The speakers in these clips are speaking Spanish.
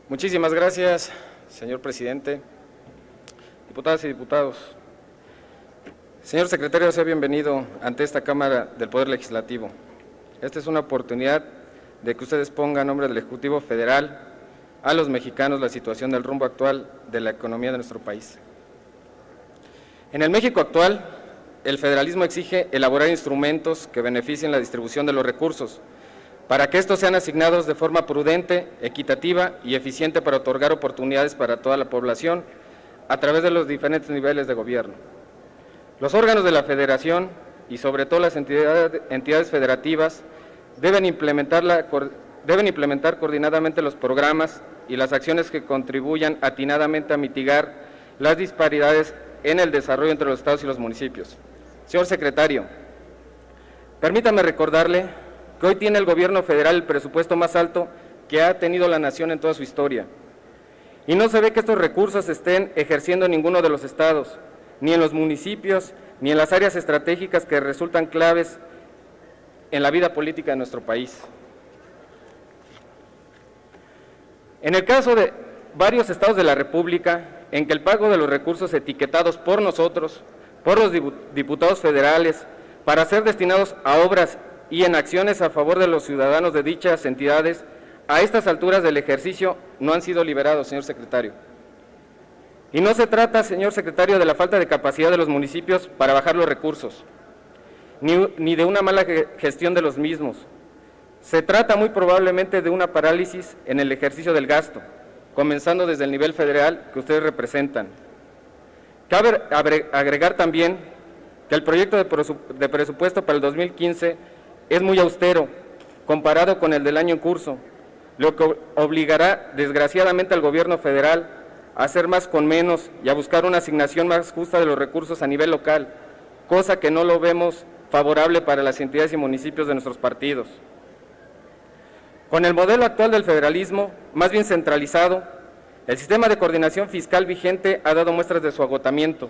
Muchísimas gracias, señor presidente, diputadas y diputados. Señor secretario, sea bienvenido ante esta Cámara del Poder Legislativo. Esta es una oportunidad de que ustedes pongan en nombre del Ejecutivo Federal a los mexicanos la situación del rumbo actual de la economía de nuestro país. En el México actual, el federalismo exige elaborar instrumentos que beneficien la distribución de los recursos, para que estos sean asignados de forma prudente, equitativa y eficiente para otorgar oportunidades para toda la población a través de los diferentes niveles de gobierno. Los órganos de la Federación y sobre todo las entidades federativas deben implementar coordinadamente los programas y las acciones que contribuyan atinadamente a mitigar las disparidades en el desarrollo entre los estados y los municipios. Señor secretario, permítame recordarle que hoy tiene el gobierno federal el presupuesto más alto que ha tenido la nación en toda su historia. Y no se ve que estos recursos se estén ejerciendo en ninguno de los estados, ni en los municipios, ni en las áreas estratégicas que resultan claves en la vida política de nuestro país. En el caso de varios estados de la República, en que el pago de los recursos etiquetados por nosotros, por los diputados federales, para ser destinados a obras y en acciones a favor de los ciudadanos de dichas entidades, a estas alturas del ejercicio no han sido liberados, señor secretario. Y no se trata, señor secretario, de la falta de capacidad de los municipios para bajar los recursos, ni de una mala gestión de los mismos. Se trata muy probablemente de una parálisis en el ejercicio del gasto, comenzando desde el nivel federal que ustedes representan. Cabe agregar también que el proyecto de presupuesto para el 2015 es muy austero comparado con el del año en curso, lo que obligará desgraciadamente al gobierno federal a hacer más con menos y a buscar una asignación más justa de los recursos a nivel local, cosa que no lo vemos favorable para las entidades y municipios de nuestros partidos. Con el modelo actual del federalismo, más bien centralizado, el sistema de coordinación fiscal vigente ha dado muestras de su agotamiento.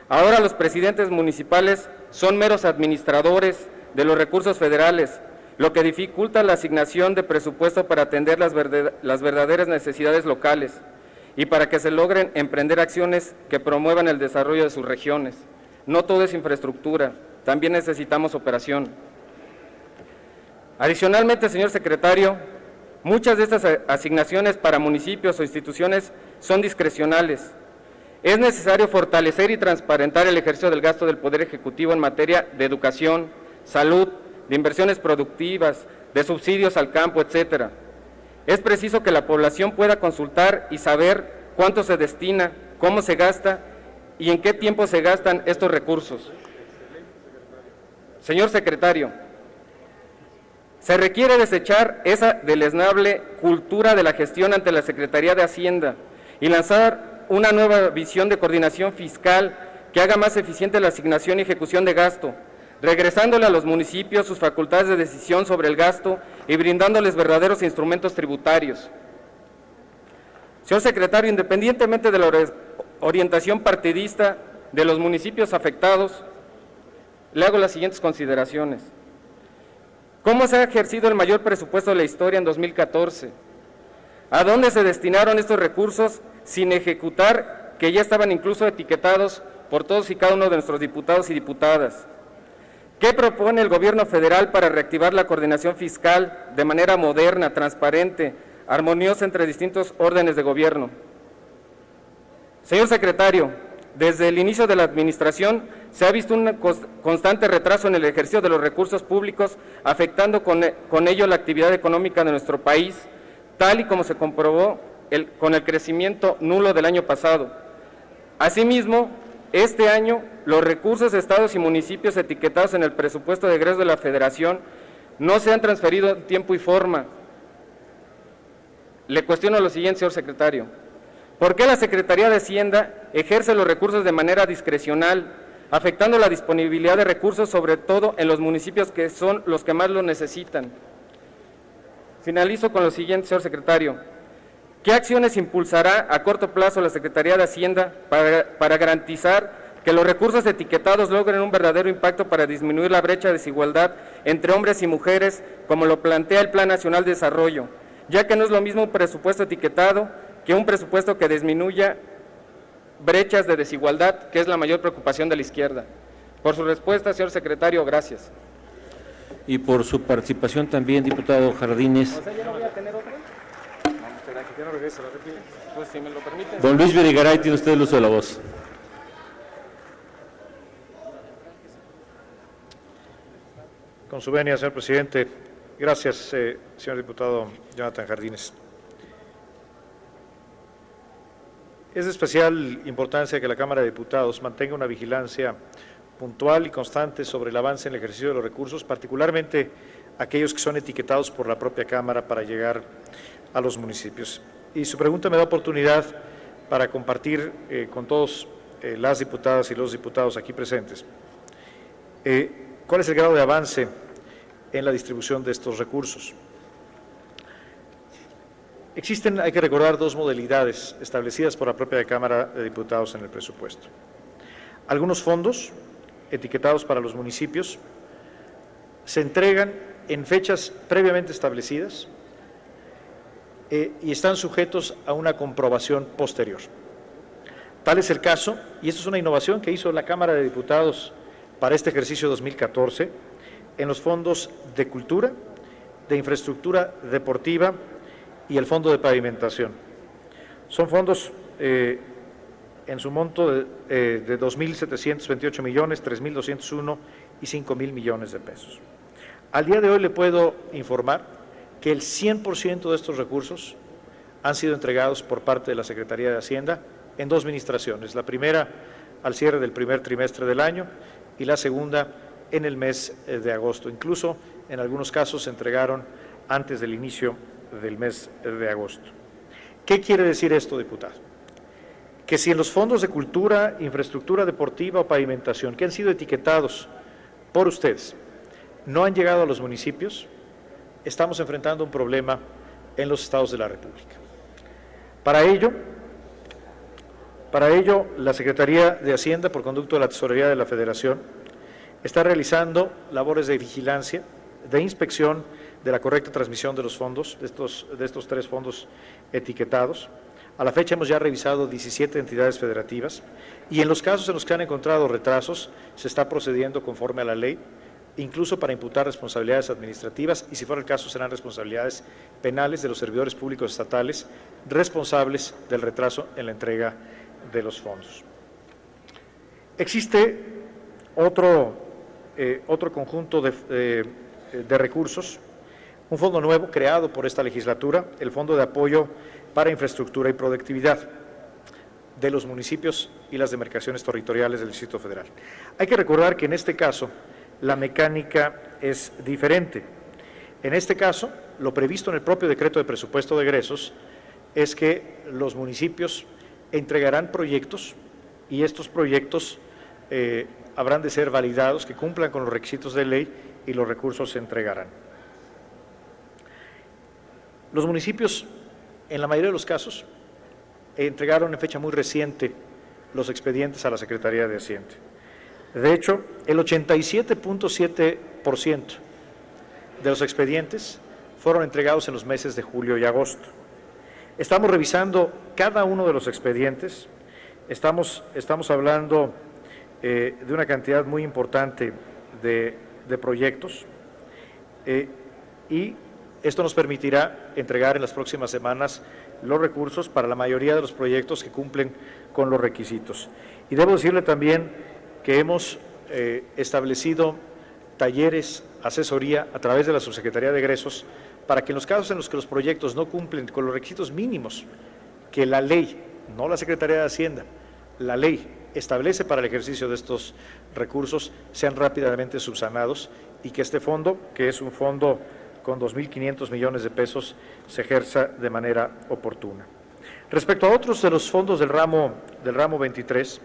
Ahora los presidentes municipales son meros administradores de los recursos federales, lo que dificulta la asignación de presupuesto para atender las verdaderas necesidades locales y para que se logren emprender acciones que promuevan el desarrollo de sus regiones. No todo es infraestructura, también necesitamos operación. Adicionalmente, señor secretario, muchas de estas asignaciones para municipios o instituciones son discrecionales. Es necesario fortalecer y transparentar el ejercicio del gasto del Poder Ejecutivo en materia de educación, salud, de inversiones productivas, de subsidios al campo, etcétera. Es preciso que la población pueda consultar y saber cuánto se destina, cómo se gasta y en qué tiempo se gastan estos recursos. Señor secretario, se requiere desechar esa deleznable cultura de la gestión ante la Secretaría de Hacienda y lanzar una nueva visión de coordinación fiscal que haga más eficiente la asignación y ejecución de gasto, regresándole a los municipios sus facultades de decisión sobre el gasto y brindándoles verdaderos instrumentos tributarios. Señor secretario, independientemente de la orientación partidista de los municipios afectados, le hago las siguientes consideraciones. ¿Cómo se ha ejercido el mayor presupuesto de la historia en 2014? ¿A dónde se destinaron estos recursos sin ejecutar, que ya estaban incluso etiquetados por todos y cada uno de nuestros diputados y diputadas? ¿Qué propone el gobierno federal para reactivar la coordinación fiscal de manera moderna, transparente, armoniosa entre distintos órdenes de gobierno? Señor secretario, desde el inicio de la administración se ha visto un constante retraso en el ejercicio de los recursos públicos, afectando con ello la actividad económica de nuestro país, tal y como se comprobó con el crecimiento nulo del año pasado. Asimismo, este año, los recursos de estados y municipios etiquetados en el presupuesto de egresos de la Federación no se han transferido en tiempo y forma. Le cuestiono lo siguiente, señor secretario. ¿Por qué la Secretaría de Hacienda ejerce los recursos de manera discrecional, afectando la disponibilidad de recursos, sobre todo en los municipios que son los que más lo necesitan? Finalizo con lo siguiente, señor secretario. ¿Qué acciones impulsará a corto plazo la Secretaría de Hacienda para garantizar que los recursos etiquetados logren un verdadero impacto para disminuir la brecha de desigualdad entre hombres y mujeres, como lo plantea el Plan Nacional de Desarrollo, ya que no es lo mismo un presupuesto etiquetado que un presupuesto que disminuya brechas de desigualdad, que es la mayor preocupación de la izquierda. Por su respuesta, señor secretario, gracias. Y por su participación también, diputado Jardines. O sea, ¿yo no voy a tener otra? No, muchas gracias. Yo no regreso, la repito. Pues, si me lo permiten. Don Luis Videgaray, tiene usted el uso de la voz. Con su venia, señor presidente. Gracias, señor diputado Jonathan Jardines. Es de especial importancia que la Cámara de Diputados mantenga una vigilancia puntual y constante sobre el avance en el ejercicio de los recursos, particularmente aquellos que son etiquetados por la propia Cámara para llegar a los municipios. Y su pregunta me da oportunidad para compartir con todos las diputadas y los diputados aquí presentes cuál es el grado de avance en la distribución de estos recursos. Existen, hay que recordar, dos modalidades establecidas por la propia Cámara de Diputados en el presupuesto. Algunos fondos etiquetados para los municipios se entregan en fechas previamente establecidas y están sujetos a una comprobación posterior. Tal es el caso, y esto es una innovación que hizo la Cámara de Diputados para este ejercicio 2014, en los fondos de cultura, de infraestructura deportiva y el fondo de pavimentación. Son fondos en su monto de 2.728 millones, 3.201 y 5.000 millones de pesos. Al día de hoy le puedo informar que el 100% de estos recursos han sido entregados por parte de la Secretaría de Hacienda en dos administraciones, la primera al cierre del primer trimestre del año y la segunda en el mes de agosto. Incluso en algunos casos se entregaron antes del inicio del mes de agosto. ¿Qué quiere decir esto, diputado? Que si en los fondos de cultura, infraestructura deportiva o pavimentación que han sido etiquetados por ustedes no han llegado a los municipios, estamos enfrentando un problema en los estados de la República. Para ello, la Secretaría de Hacienda, por conducto de la Tesorería de la Federación, está realizando labores de vigilancia, de inspección de la correcta transmisión de los fondos, de estos tres fondos etiquetados. A la fecha hemos ya revisado 17 entidades federativas y en los casos en los que han encontrado retrasos se está procediendo conforme a la ley, incluso para imputar responsabilidades administrativas y, si fuera el caso, serán responsabilidades penales de los servidores públicos estatales responsables del retraso en la entrega de los fondos. Existe otro conjunto de recursos, un fondo nuevo creado por esta legislatura, el Fondo de Apoyo para Infraestructura y Productividad de los municipios y las demarcaciones territoriales del Distrito Federal. Hay que recordar que en este caso la mecánica es diferente. En este caso, lo previsto en el propio decreto de presupuesto de egresos es que los municipios entregarán proyectos y estos proyectos habrán de ser validados, que cumplan con los requisitos de ley y los recursos se entregarán. Los municipios, en la mayoría de los casos, entregaron en fecha muy reciente los expedientes a la Secretaría de Hacienda. De hecho, el 87.7% de los expedientes fueron entregados en los meses de julio y agosto. Estamos revisando cada uno de los expedientes, estamos hablando de una cantidad muy importante de proyectos y esto nos permitirá entregar en las próximas semanas los recursos para la mayoría de los proyectos que cumplen con los requisitos. Y debo decirle también que hemos establecido talleres, asesoría a través de la Subsecretaría de Egresos para que en los casos en los que los proyectos no cumplen con los requisitos mínimos que la ley, no la Secretaría de Hacienda, la ley establece para el ejercicio de estos recursos, sean rápidamente subsanados y que este fondo, que es un fondo con 2.500 millones de pesos, se ejerza de manera oportuna. Respecto a otros de los fondos del ramo 23,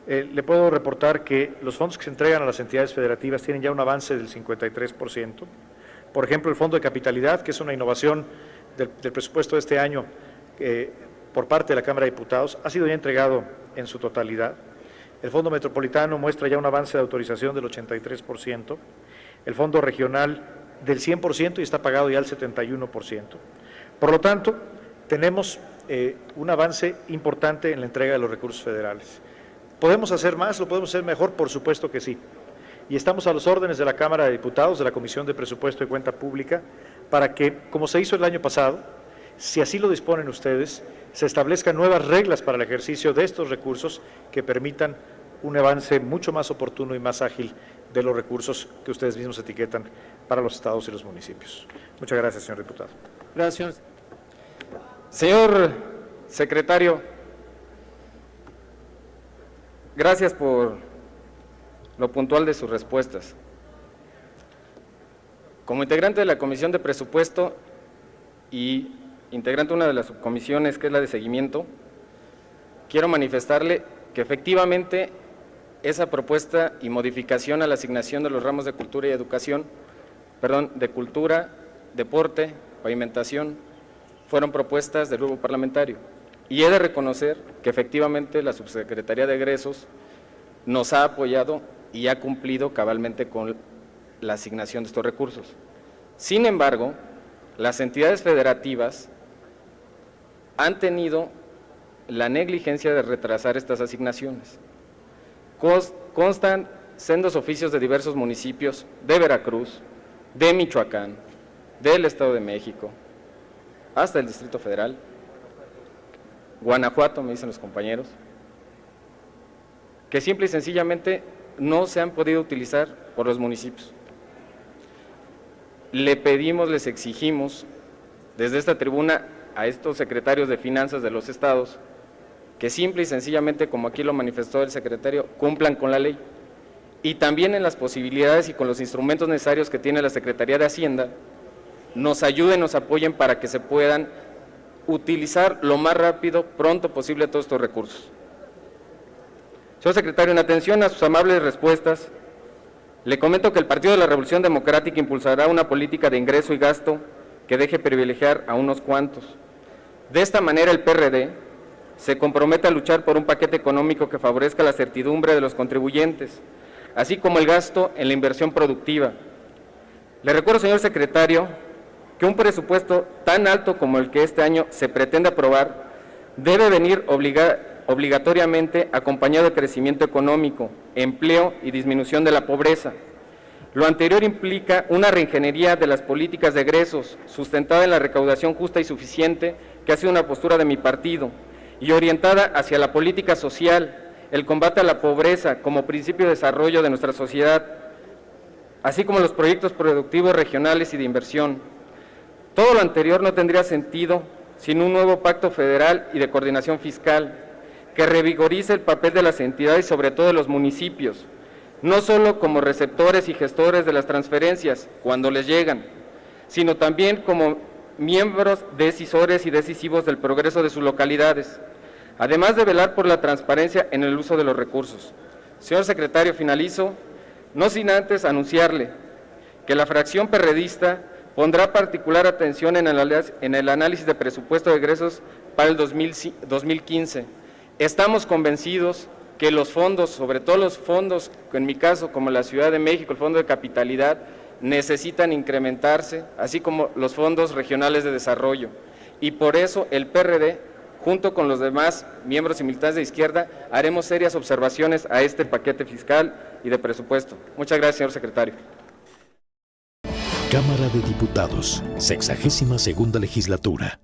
le puedo reportar que los fondos que se entregan a las entidades federativas tienen ya un avance del 53%. Por ejemplo, el Fondo de Capitalidad, que es una innovación del presupuesto de este año por parte de la Cámara de Diputados, ha sido ya entregado en su totalidad. El Fondo Metropolitano muestra ya un avance de autorización del 83%. El Fondo Regional del 100% y está pagado ya al 71%. Por lo tanto, tenemos un avance importante en la entrega de los recursos federales. ¿Podemos hacer más? ¿Lo podemos hacer mejor? Por supuesto que sí. Y estamos a las órdenes de la Cámara de Diputados, de la Comisión de Presupuesto y Cuenta Pública, para que, como se hizo el año pasado, si así lo disponen ustedes, se establezcan nuevas reglas para el ejercicio de estos recursos que permitan un avance mucho más oportuno y más ágil de los recursos que ustedes mismos etiquetan para los estados y los municipios. Muchas gracias, señor diputado. Gracias. Señor secretario, gracias por lo puntual de sus respuestas. Como integrante de la Comisión de Presupuesto y integrante de una de las subcomisiones, que es la de seguimiento, quiero manifestarle que efectivamente esa propuesta y modificación a la asignación de los ramos de cultura y educación, de cultura, deporte, pavimentación, fueron propuestas del grupo parlamentario. Y he de reconocer que efectivamente la Subsecretaría de Egresos nos ha apoyado y ha cumplido cabalmente con la asignación de estos recursos. Sin embargo, las entidades federativas han tenido la negligencia de retrasar estas asignaciones. Constan sendos oficios de diversos municipios de Veracruz, de Michoacán, del Estado de México, hasta el Distrito Federal, Guanajuato, me dicen los compañeros, que simple y sencillamente no se han podido utilizar por los municipios. Le pedimos, les exigimos desde esta tribuna a estos secretarios de finanzas de los estados que simple y sencillamente, como aquí lo manifestó el secretario, cumplan con la ley y también en las posibilidades y con los instrumentos necesarios que tiene la Secretaría de Hacienda, nos ayuden, nos apoyen para que se puedan utilizar lo más rápido, pronto posible todos estos recursos. Señor secretario, en atención a sus amables respuestas, le comento que el Partido de la Revolución Democrática impulsará una política de ingreso y gasto que deje privilegiar a unos cuantos. De esta manera, el PRD se compromete a luchar por un paquete económico que favorezca la certidumbre de los contribuyentes, así como el gasto en la inversión productiva. Le recuerdo, señor secretario, que un presupuesto tan alto como el que este año se pretende aprobar debe venir obligatoriamente acompañado de crecimiento económico, empleo y disminución de la pobreza. Lo anterior implica una reingeniería de las políticas de egresos, sustentada en la recaudación justa y suficiente, que ha sido una postura de mi partido, y orientada hacia la política social, el combate a la pobreza como principio de desarrollo de nuestra sociedad, así como los proyectos productivos regionales y de inversión. Todo lo anterior no tendría sentido sin un nuevo pacto federal y de coordinación fiscal, que revigorice el papel de las entidades y sobre todo de los municipios, no solo como receptores y gestores de las transferencias cuando les llegan, sino también como miembros decisores y decisivos del progreso de sus localidades, además de velar por la transparencia en el uso de los recursos. Señor secretario, finalizo, no sin antes anunciarle que la fracción perredista pondrá particular atención en el análisis de presupuesto de egresos para el 2015. Estamos convencidos que los fondos, sobre todo los fondos, en mi caso, como la Ciudad de México, el Fondo de Capitalidad, necesitan incrementarse, así como los fondos regionales de desarrollo. Y por eso el PRD, junto con los demás miembros y militantes de izquierda, haremos serias observaciones a este paquete fiscal y de presupuesto. Muchas gracias, señor secretario. Cámara de Diputados, 62ª Legislatura.